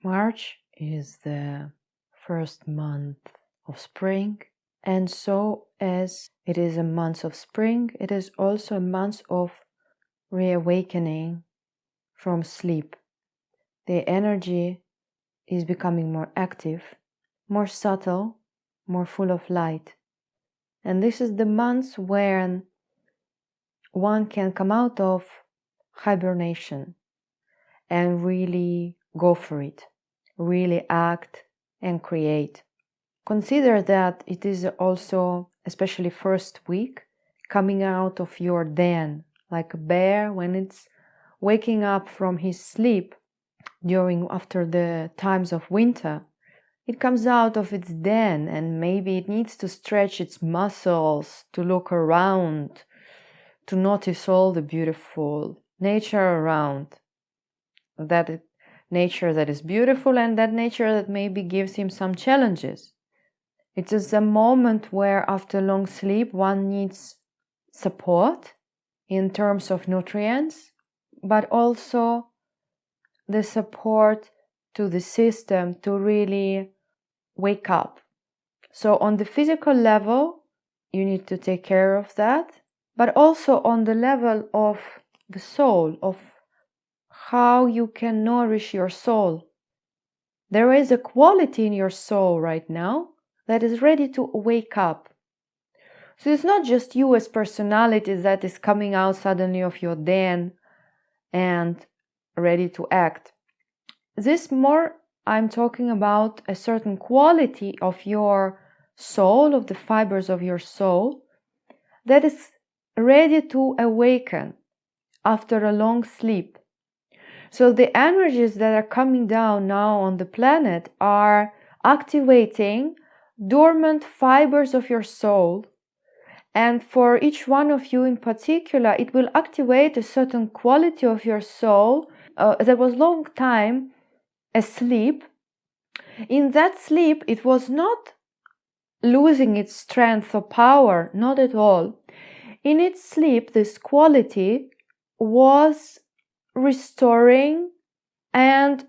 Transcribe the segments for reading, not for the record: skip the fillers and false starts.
March is the first month of spring, and so as it is a month of spring, it is also a month of reawakening from sleep. The energy is becoming more active, more subtle, more full of light. And this is the month when one can come out of hibernation and really go for it, really act and create. Consider that it is also, especially first week, coming out of your den, like a bear when it's waking up from his sleep after the times of winter. It comes out of its den and maybe it needs to stretch its muscles, to look around, to notice all the beautiful nature around. That nature that is beautiful and that nature that maybe gives him some challenges. It is a moment where after long sleep one needs support in terms of nutrients, but also the support to the system to really wake up. So on the physical level, you need to take care of that, but also on the level of the soul, of how you can nourish your soul. There is a quality in your soul right now that is ready to wake up. So it's not just you as personality that is coming out suddenly of your den and ready to act. This more, I'm talking about a certain quality of your soul, of the fibers of your soul, that is ready to awaken after a long sleep. So the energies that are coming down now on the planet are activating dormant fibers of your soul. And for each one of you in particular, it will activate a certain quality of your soul that was long time asleep. In that sleep, it was not losing its strength or power, not at all. In its sleep, this quality was restoring and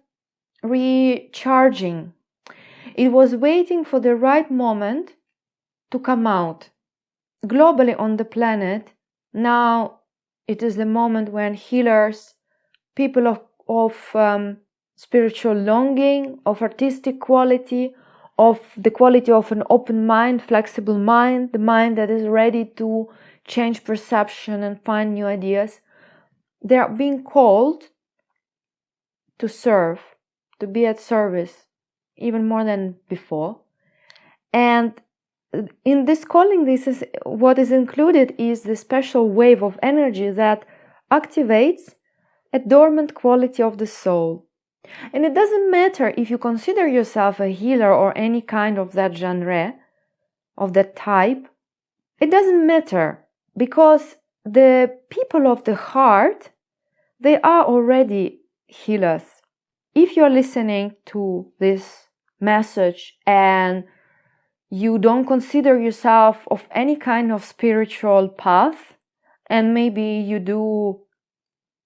recharging. It was waiting for the right moment to come out. Globally on the planet, now it is the moment when healers, people of spiritual longing, of artistic quality, of the quality of an open mind, flexible mind, the mind that is ready to change perception and find new ideas, they are being called to serve, to be at service, even more than before. And in this calling, this is what is included is the special wave of energy that activates a dormant quality of the soul. And it doesn't matter if you consider yourself a healer or any kind of that genre, of that type. It doesn't matter, because the people of the heart, they are already healers. If you're listening to this message and you don't consider yourself of any kind of spiritual path, and maybe you do,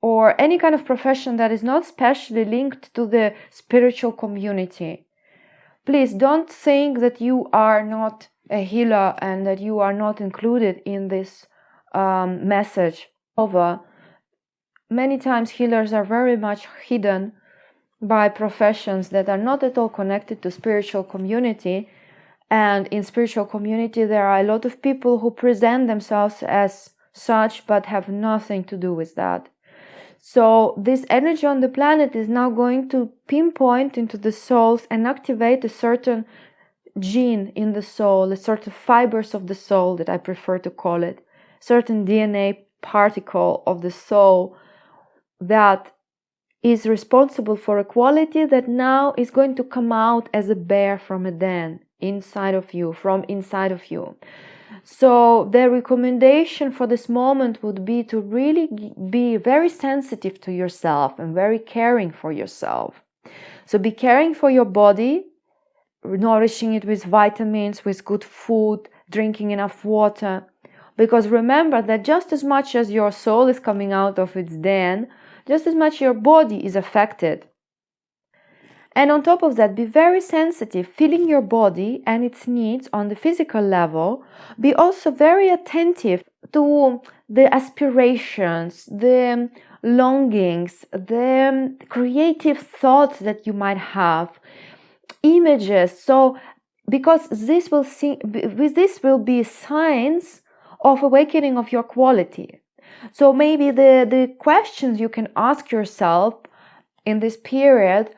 or any kind of profession that is not specially linked to the spiritual community, please don't think that you are not a healer and that you are not included in this message. Many times healers are very much hidden by professions that are not at all connected to spiritual community. And in spiritual community, there are a lot of people who present themselves as such, but have nothing to do with that. So this energy on the planet is now going to pinpoint into the souls and activate a certain gene in the soul, a certain fibers of the soul that I prefer to call it, certain DNA particle of the soul that is responsible for a quality that now is going to come out as a bear from a den inside of you, from inside of you. So the recommendation for this moment would be to really be very sensitive to yourself and very caring for yourself. So be caring for your body, nourishing it with vitamins, with good food, drinking enough water. Because remember that just as much as your soul is coming out of its den, just as much your body is affected. And on top of that, be very sensitive, feeling your body and its needs on the physical level. Be also very attentive to the aspirations, the longings, the creative thoughts that you might have, images. So, because this will be signs of awakening of your quality. So maybe the questions you can ask yourself in this period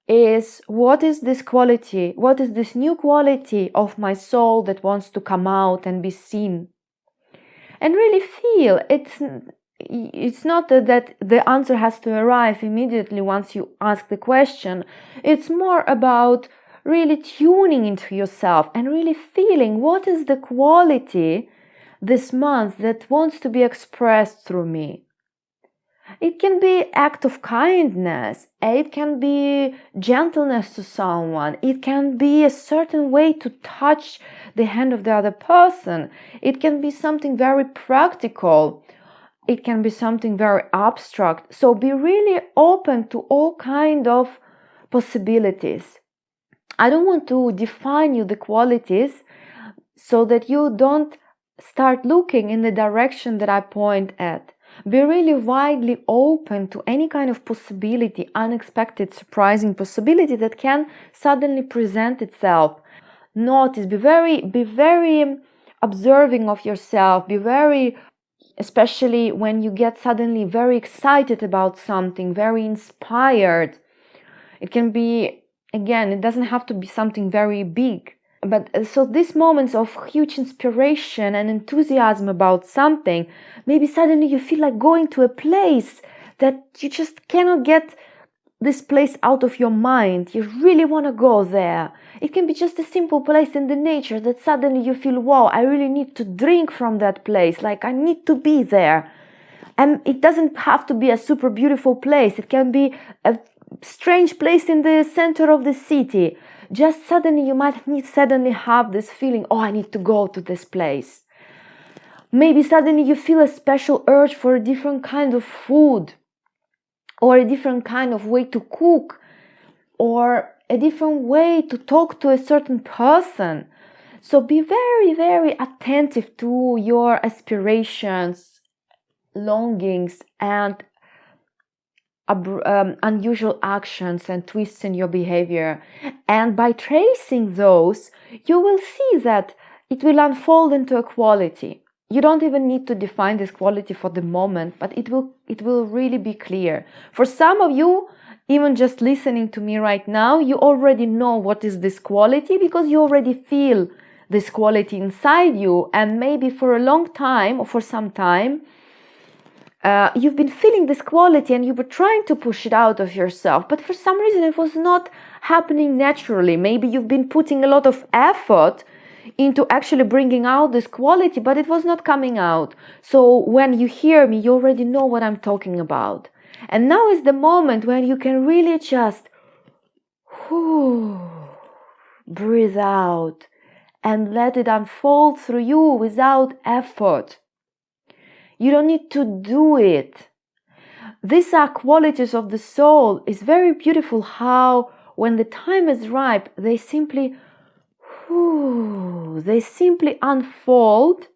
is, what is this quality? What is this new quality of my soul that wants to come out and be seen? And really feel it's not that the answer has to arrive immediately once you ask the question. It's more about really tuning into yourself and really feeling what is the quality this month that wants to be expressed through me. It can be act of kindness, it can be gentleness to someone, it can be a certain way to touch the hand of the other person, it can be something very practical, it can be something very abstract. So be really open to all kind of possibilities. I don't want to define you the qualities so that you don't start looking in the direction that I point at. Be really widely open to any kind of possibility, unexpected, surprising possibility that can suddenly present itself. Notice, be very observing of yourself, be very, especially when you get suddenly very excited about something, very inspired. It can be, again, it doesn't have to be something very big. But so these moments of huge inspiration and enthusiasm about something, maybe suddenly you feel like going to a place that you just cannot get this place out of your mind. You really want to go there. It can be just a simple place in the nature that suddenly you feel, wow, I really need to drink from that place. Like I need to be there. And it doesn't have to be a super beautiful place. It can be a strange place in the center of the city. Just suddenly you might suddenly have this feeling, oh, I need to go to this place. Maybe suddenly you feel a special urge for a different kind of food, or a different kind of way to cook, or a different way to talk to a certain person. So be very attentive to your aspirations, longings, and unusual actions and twists in your behavior. And by tracing those, you will see that it will unfold into a quality. You don't even need to define this quality for the moment, but it will really be clear. For some of you, even just listening to me right now, you already know what is this quality because you already feel this quality inside you. And maybe for a long time or for some time, you've been feeling this quality and you were trying to push it out of yourself, but for some reason it was not happening naturally. Maybe you've been putting a lot of effort into actually bringing out this quality, but it was not coming out. So when you hear me, you already know what I'm talking about. And now is the moment when you can really just breathe out and let it unfold through you without effort. You don't need to do it. These are qualities of the soul. It's very beautiful how when the time is ripe, they simply unfold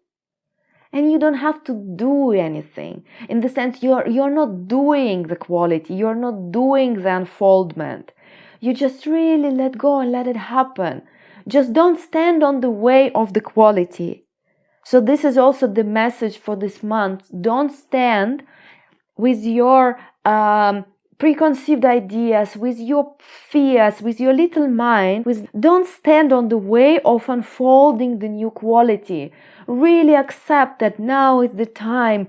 and you don't have to do anything. In the sense you're not doing the quality, you're not doing the unfoldment. You just really let go and let it happen. Just don't stand on the way of the quality. So this is also the message for this month. Don't stand with your preconceived ideas, with your fears, with your little mind. Don't stand on the way of unfolding the new quality. Really accept that now is the time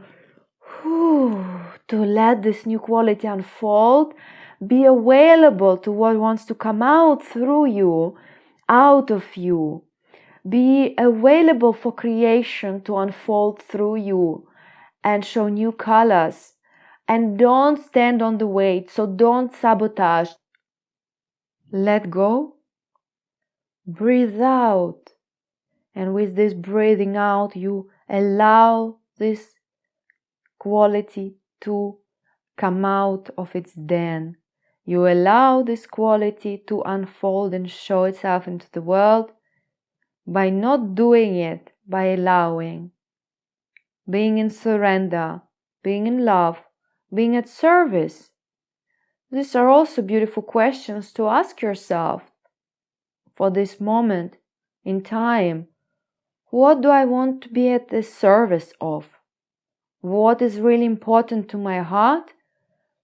to let this new quality unfold. Be available to what wants to come out through you, out of you. Be available for creation to unfold through you and show new colors. And don't stand on the way, so don't sabotage. Let go. Breathe out. And with this breathing out, you allow this quality to come out of its den. You allow this quality to unfold and show itself into the world by not doing it, by allowing, being in surrender, being in love, being at service. These are also beautiful questions to ask yourself for this moment in time. What do I want to be at the service of? What is really important to my heart?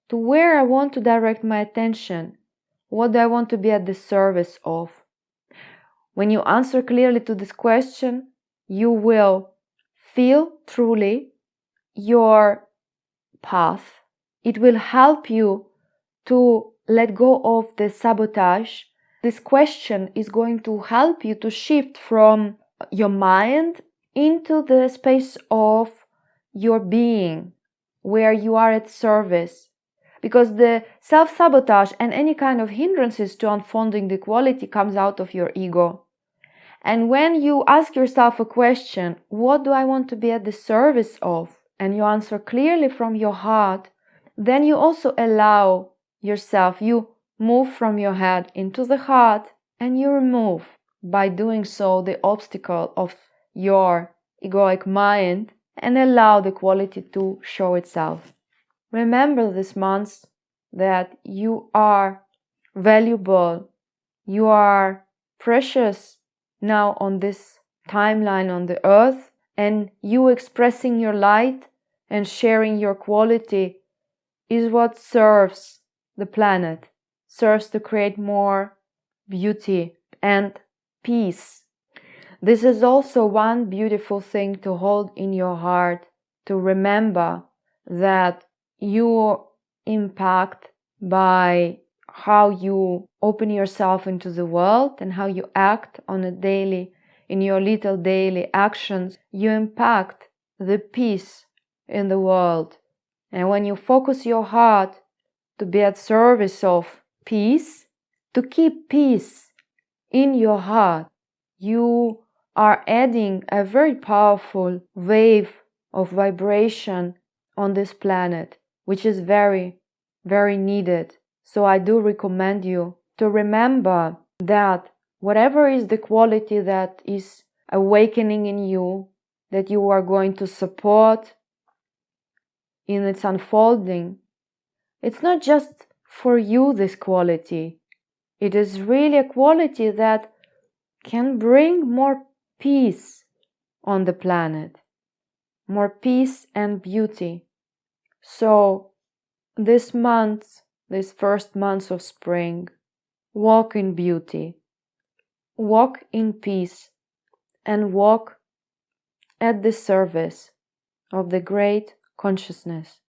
To where I want to direct my attention? What do I want to be at the service of? When you answer clearly to this question, you will feel truly your path. It will help you to let go of the sabotage. This question is going to help you to shift from your mind into the space of your being, where you are at service. Because the self-sabotage and any kind of hindrances to unfolding the quality comes out of your ego. And when you ask yourself a question, what do I want to be at the service of? And you answer clearly from your heart, then you also allow yourself, you move from your head into the heart, and you remove, by doing so, the obstacle of your egoic mind and allow the quality to show itself. Remember this month that you are valuable, you are precious now on this timeline on the earth, and you expressing your light and sharing your quality is what serves the planet, serves to create more beauty and peace. This is also one beautiful thing to hold in your heart, to remember that you impact by how you open yourself into the world and how you act on a daily, in your little daily actions, you impact the peace in the world. And when you focus your heart to be at service of peace, to keep peace in your heart, you are adding a very powerful wave of vibration on this planet, which is very, very needed. So I do recommend you to remember that whatever is the quality that is awakening in you, that you are going to support in its unfolding, it's not just for you, this quality. It is really a quality that can bring more peace on the planet, more peace and beauty. So this month, this first month of spring, walk in beauty, walk in peace, and walk at the service of the great consciousness.